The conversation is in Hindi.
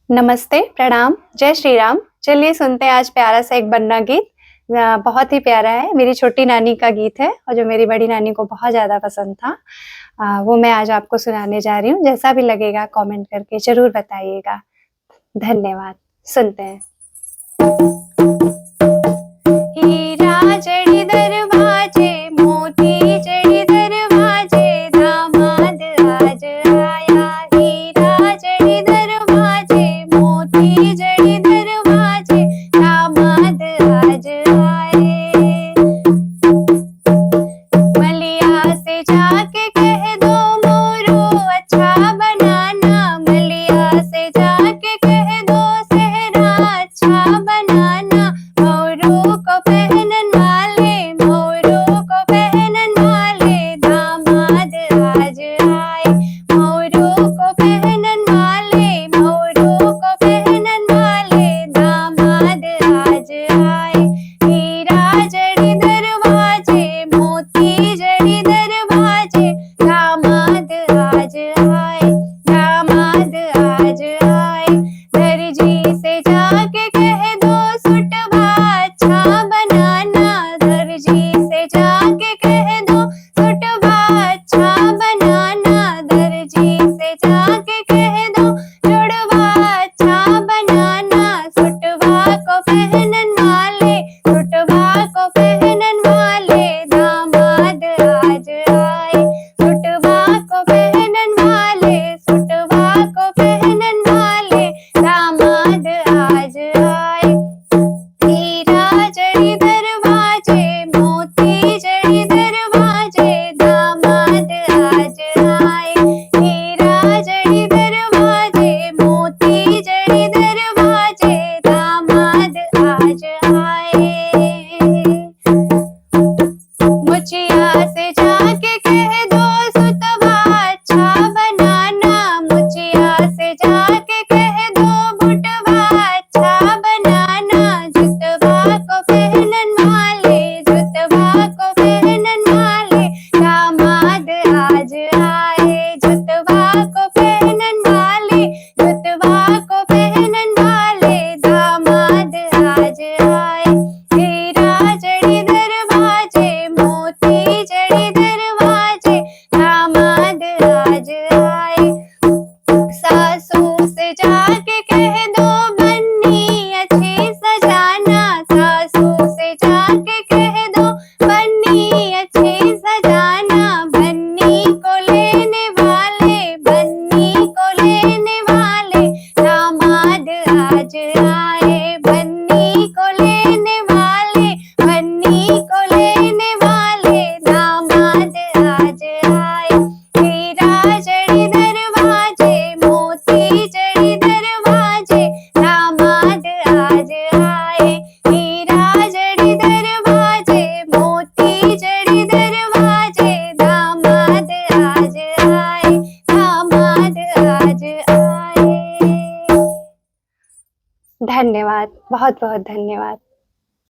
नमस्ते, प्रणाम, जय श्री राम। चलिए सुनते हैं आज प्यारा सा एक बन्ना गीत। बहुत ही प्यारा है, मेरी छोटी नानी का गीत है और जो मेरी बड़ी नानी को बहुत ज़्यादा पसंद था। वो मैं आज आपको सुनाने जा रही हूँ, जैसा भी लगेगा कमेंट करके ज़रूर बताइएगा। धन्यवाद, सुनते हैं। हीरा जड़ी दरवाजे, मोती जड़ी दरवाजे, दामाद आज आया। हीरा जड़ी दरवाजे, मोती जड़ी दरवाजे, दामाद आज आए। मलिया से जाके कह दो मोरू अच्छा बनाना, मलिया से जाके कह दो सेहरा अच्छा बनाना। मोरू को पहनन वाले, मोरू को पहनन वाले, दामाद आज आए। मोरू को पहनन वाले, मोरू को पहनन वाले, दामाद आज आए। हीरा जड़ी दरवाजे, मोती जड़ी दरवाजे, दामाद आज आए, दामाद आज आए। दर्जी से जाके कह दो सुटवा अच्छा बनाना, दर्जी से जाके कह दो सुटवा अच्छा बनाना, दर्जी से जाके कह दो जुड़वा अच्छा बनाना। सुटवा को पहनन वाले, सुटवा को पहनन वाले, दामाद आज आए। सुटवा को पहनन वाले, सुटवा को पहनन वाले, दामाद आज आए। हीरा जड़ी दरवाजे, मोती जड़ी दरवाजे, दामाद आज आए। हीरा जड़ी दरवाजे, मोती जड़ी दरवाजे, दामाद आज आए। मुछिया से जाके कह दो सुतवा अच्छा बनाना, मुछिया से जाके कह दो बुटवा अच्छा बनाना। जुतवा को पहनन वाले, जुतवा को पहनन वाले, दामाद आज आए। जुतवा को पहनन वाले, जुतवा को पहनन वाले, दामाद आज आए। हीरा जड़ी दरवाजे, मोती जड़ी दरवाजे, दामाद आज आए। सासू से जाके कह दो बन्नी अच्छी सजाना, सासू से जाके कह दो बन्नी अच्छी सजाना। बन्नी को लेने वाले, बन्नी को लेने वाले, दामाद आज आए। बन्नी को लेने वाले, बन्नी को लेने वाले, दामाद आज आए। हीरा जड़ी दरवाजे, मोती जड़ी दरवाजे, दामाद आज आए। हीरा जड़ी दरवाजे, मोती जड़ी दरवाजे, दामाद आज आए, दामाद आज आए। धन्यवाद, बहुत बहुत धन्यवाद।